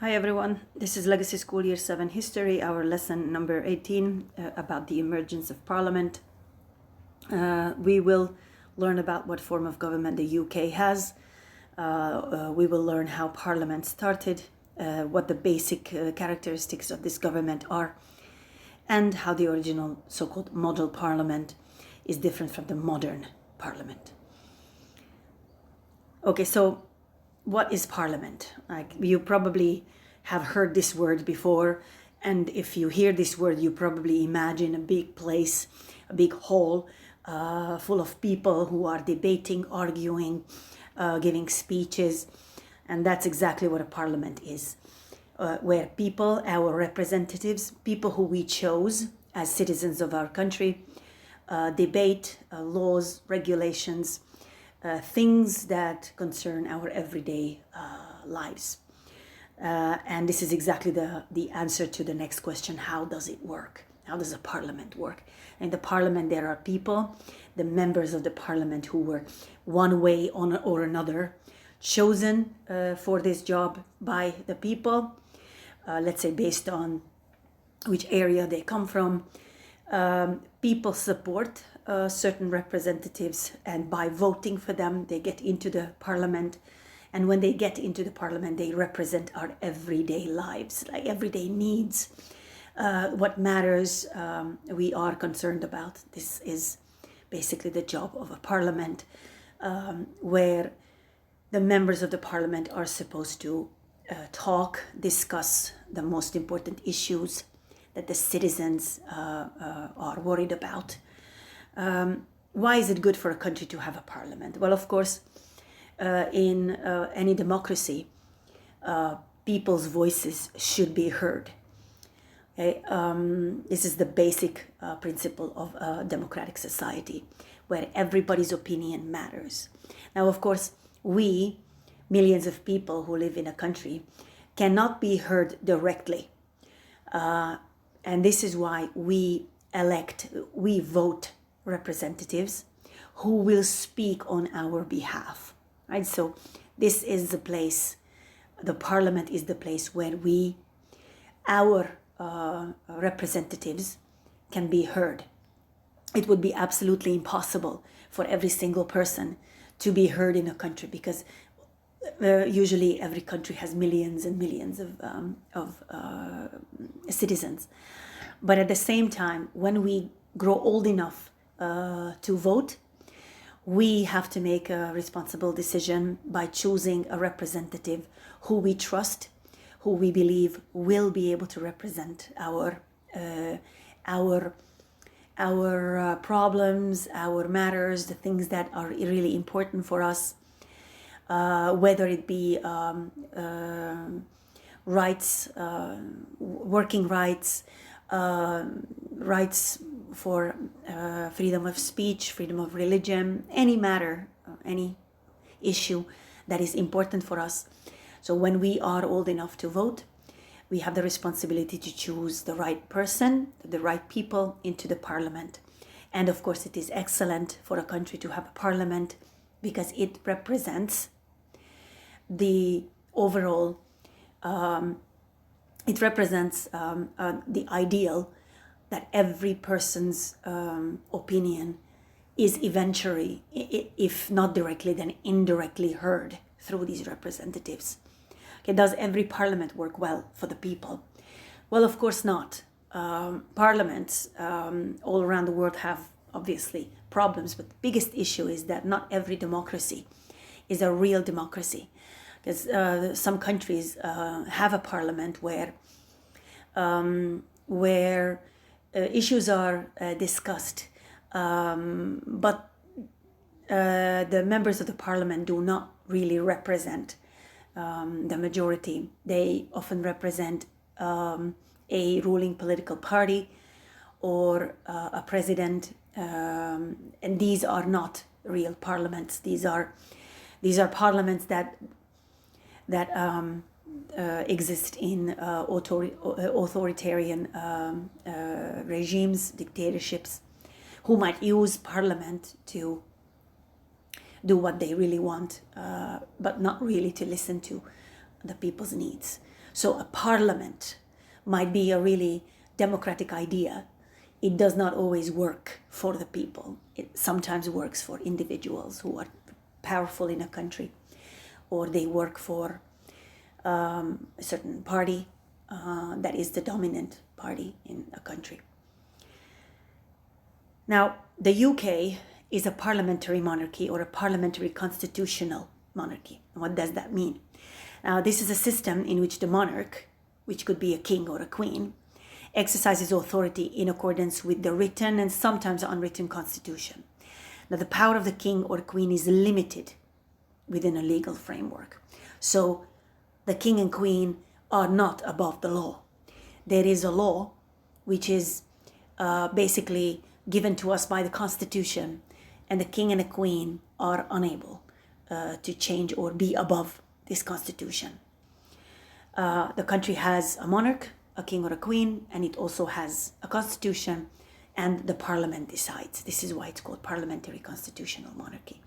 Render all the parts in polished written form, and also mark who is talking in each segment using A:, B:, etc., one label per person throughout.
A: Hi everyone, this is Legacy School Year 7 History, our lesson number 18 about the emergence of Parliament. We will learn about what form of government the UK has. We will learn how Parliament started, what the basic characteristics of this government are, and how the original so-called model Parliament is different from the modern Parliament. Okay, so what is Parliament? Like, you probably have heard this word before, and if you hear this word, you probably imagine a big place, a big hall full of people who are debating, arguing, giving speeches, and that's exactly what a parliament is, where people, our representatives, people who we chose as citizens of our country, debate laws, regulations, things that concern our everyday lives. And this is exactly the answer to the next question: how does it work? How does a parliament work? In the parliament, there are people, the members of the parliament, who were one way or another chosen for this job by the people, let's say based on which area they come from. People support certain representatives, and by voting for them, they get into the parliament. And when they get into the parliament, they represent our everyday lives, like everyday needs, what matters, we are concerned about. This is basically the job of a parliament, where the members of the parliament are supposed to talk, discuss the most important issues that the citizens are worried about. Why is it good for a country to have a parliament? Well, of course, in any democracy, people's voices should be heard. Okay? This is the basic principle of a democratic society, where everybody's opinion matters. Now, of course, we, millions of people who live in a country, cannot be heard directly. And this is why we vote representatives who will speak on our behalf, right? So this is the place, the parliament is the place where our representatives can be heard. It would be absolutely impossible for every single person to be heard in a country, because usually every country has millions and millions of citizens. But at the same time, when we grow old enough to vote, we have to make a responsible decision by choosing a representative who we trust, who we believe will be able to represent our problems, our matters, the things that are really important for us, whether it be rights, working rights, rights for freedom of speech, freedom of religion, any matter, any issue that is important for us. So when we are old enough to vote, we have the responsibility to choose the right person, the right people into the parliament. And of course, it is excellent for a country to have a parliament, because it represents the overall, the ideal that every person's opinion is eventually, if not directly, then indirectly heard through these representatives. Okay, does every parliament work well for the people? Well, of course not. Parliaments all around the world have obviously problems, but the biggest issue is that not every democracy is a real democracy. Because some countries have a parliament where issues are discussed, but the members of the parliament do not really represent the majority. They often represent a ruling political party or a president, and these are not real parliaments. These are parliaments that exist in authoritarian regimes, dictatorships, who might use parliament to do what they really want, but not really to listen to the people's needs. So a parliament might be a really democratic idea. It does not always work for the people. It sometimes works for individuals who are powerful in a country, or they work for a certain party that is the dominant party in a country. Now, the UK is a parliamentary monarchy or a parliamentary constitutional monarchy. What does that mean? Now, this is a system in which the monarch, which could be a king or a queen, exercises authority in accordance with the written and sometimes unwritten constitution. Now, the power of the king or queen is limited within a legal framework. So the king and queen are not above the law. There is a law which is basically given to us by the constitution, and the king and the queen are unable to change or be above this constitution. The country has a monarch, a king or a queen, and it also has a constitution, and the parliament decides. This is why it's called parliamentary constitutional monarchy.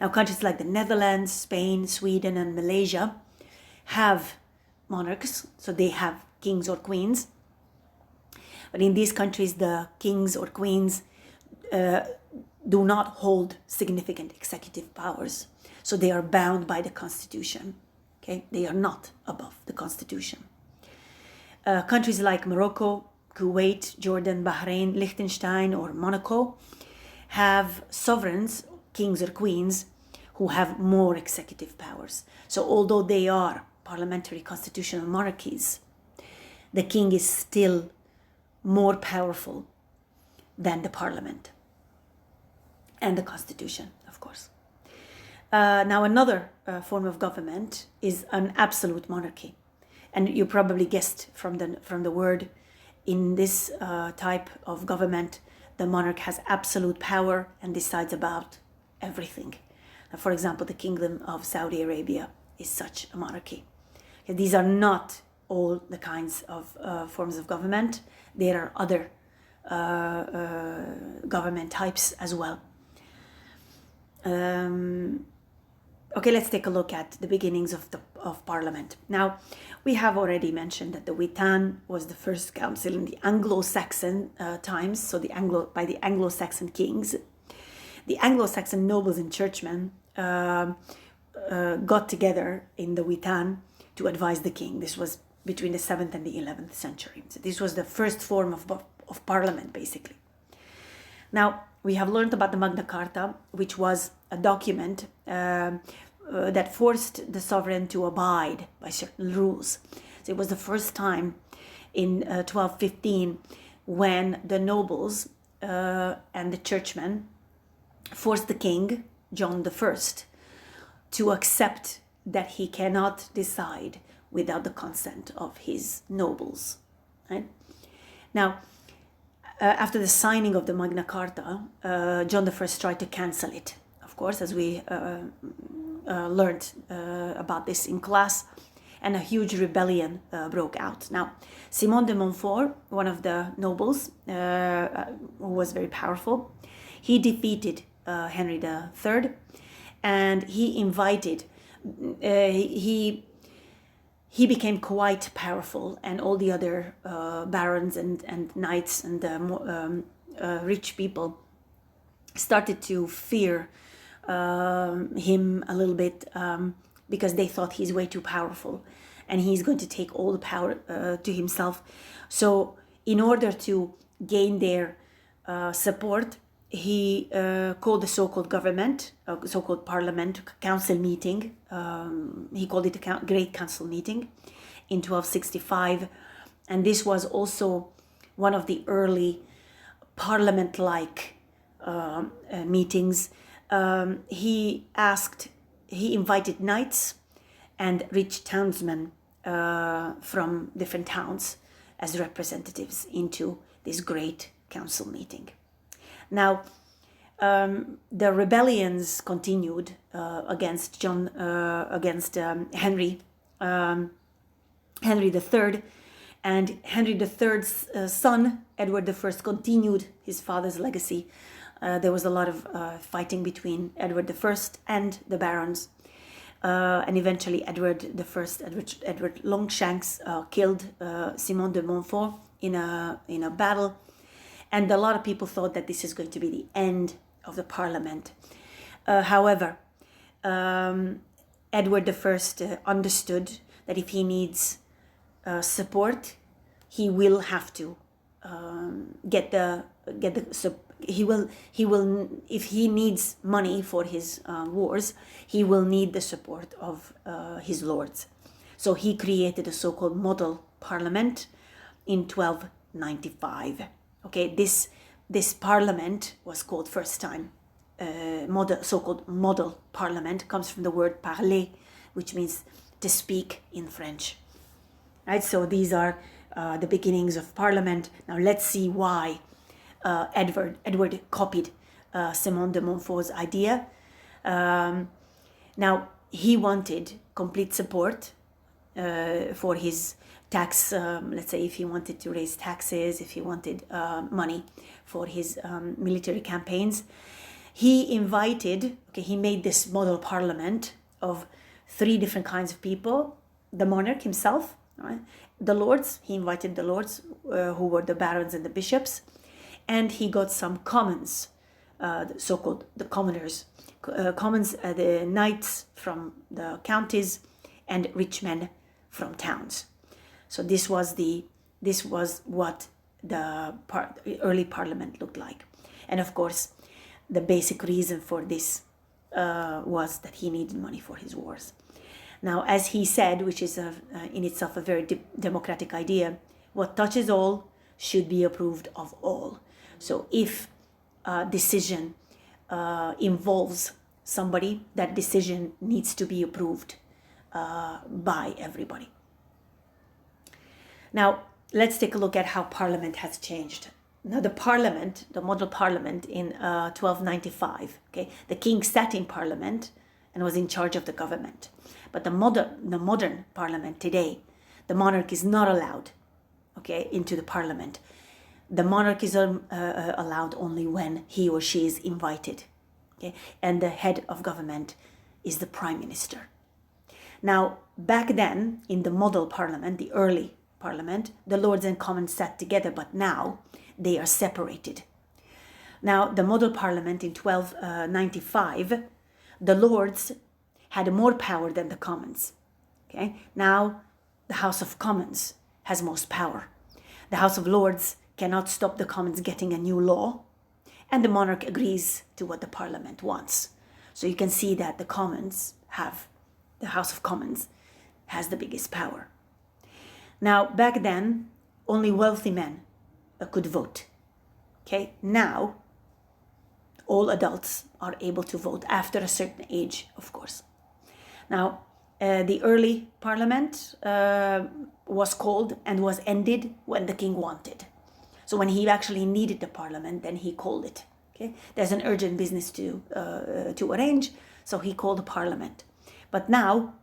A: Now, countries like the Netherlands, Spain, Sweden, and Malaysia have monarchs, so they have kings or queens. But in these countries, the kings or queens do not hold significant executive powers. So they are bound by the constitution. Okay, they are not above the constitution. Countries like Morocco, Kuwait, Jordan, Bahrain, Liechtenstein, or Monaco have sovereigns, kings or queens, who have more executive powers. So although they are parliamentary constitutional monarchies, the king is still more powerful than the parliament and the constitution, of course. Now, another form of government is an absolute monarchy. And you probably guessed from the word, in this type of government, the monarch has absolute power and decides about everything. For example, the Kingdom of Saudi Arabia is such a monarchy. These are not all the kinds of forms of government. There are other government types as well. Okay, let's take a look at the beginnings of Parliament. Now, we have already mentioned that the Witan was the first council in the Anglo-Saxon times, so by the Anglo-Saxon kings. The Anglo-Saxon nobles and churchmen got together in the Witan to advise the king. This was between the 7th and the 11th century. So this was the first form of parliament, basically. Now, we have learned about the Magna Carta, which was a document that forced the sovereign to abide by certain rules. So it was the first time in 1215 when the nobles and the churchmen forced the king, John I, to accept that he cannot decide without the consent of his nobles. Right? Now, after the signing of the Magna Carta, John I tried to cancel it, of course, as we learned about this in class, and a huge rebellion broke out. Now, Simon de Montfort, one of the nobles, who was very powerful, he defeated Henry III, and he invited, he became quite powerful, and all the other barons and knights and rich people started to fear him a little bit because they thought he's way too powerful and he's going to take all the power to himself. So in order to gain their support, he called the so-called government, so-called parliament, council meeting. He called it a Great Council meeting in 1265. And this was also one of the early parliament-like meetings. He invited knights and rich townsmen from different towns as representatives into this great council meeting. Now, the rebellions continued against Henry III, and Henry III's son, Edward I, continued his father's legacy. There was a lot of fighting between Edward I and the barons. And eventually Edward Longshanks killed Simon de Montfort in a battle. And a lot of people thought that this is going to be the end of the Parliament. However, Edward I understood that if he needs support, he will have to he will if he needs money for his wars, he will need the support of his lords. So he created a so-called model parliament in 1295. Okay, this parliament was called first time so-called model parliament, comes from the word parler, which means to speak in French. Right, so these are the beginnings of parliament. Now let's see why Edward copied Simon de Montfort's idea. Now he wanted complete support for his tax, let's say if he wanted to raise taxes, if he wanted money for his military campaigns. He made this model parliament of 3 different kinds of people. The monarch himself, right? The lords, he invited the lords who were the barons and the bishops, and he got some commons, so-called the commoners, the knights from the counties and rich men from towns. So this was what the early parliament looked like. And of course, the basic reason for this was that he needed money for his wars. Now, as he said, which is in itself a very democratic idea, what touches all should be approved of all. So if a decision involves somebody, that decision needs to be approved by everybody. Now, let's take a look at how Parliament has changed. Now, the model Parliament in 1295, okay, the king sat in Parliament and was in charge of the government. But the modern Parliament today, the monarch is not allowed, okay, into the Parliament. The monarch is allowed only when he or she is invited, okay, and the head of government is the prime minister. Now, back then, in the model Parliament, the early Parliament, the Lords and Commons sat together, but now they are separated. Now, the model Parliament in 1295, the Lords had more power than the Commons. Okay, now the House of Commons has most power. The House of Lords cannot stop the Commons getting a new law, and the monarch agrees to what the Parliament wants. So you can see that the House of Commons has the biggest power. Now, back then, only wealthy men could vote. Okay, now all adults are able to vote after a certain age, of course. Now, the early Parliament was called and was ended when the king wanted. So when he actually needed the Parliament, then he called it. Okay, there's an urgent business to arrange, so he called a Parliament. But now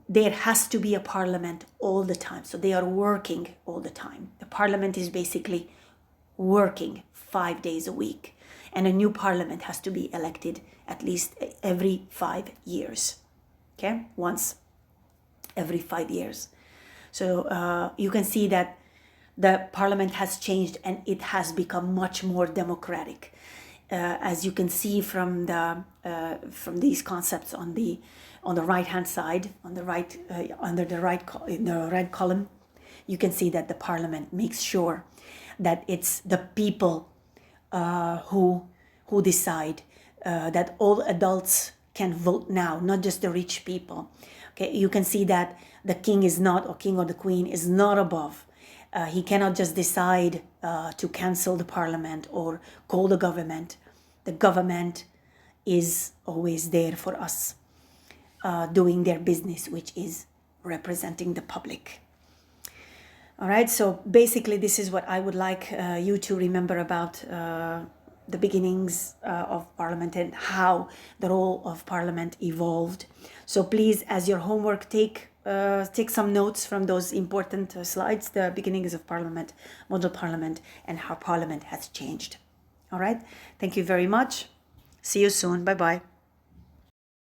A: there has to be a Parliament all the time. So they are working all the time. The Parliament is basically working 5 days a week. And a new Parliament has to be elected at least every 5 years. Okay, once every 5 years. So you can see that the Parliament has changed and it has become much more democratic. As you can see from these concepts on the right hand side, on the right in the right column, you can see that the Parliament makes sure that it's the people who decide, that all adults can vote now, not just the rich people. Okay, you can see that the king is not, or king or the queen is not above. He cannot just decide to cancel the Parliament or call the government. The government is always there for us, doing their business, which is representing the public. All right, so basically this is what I would like you to remember about the beginnings of Parliament and how the role of Parliament evolved. So please, as your homework, take some notes from those important slides, the beginnings of Parliament, model Parliament, and how Parliament has changed. All right, thank you very much. See you soon. Bye-bye.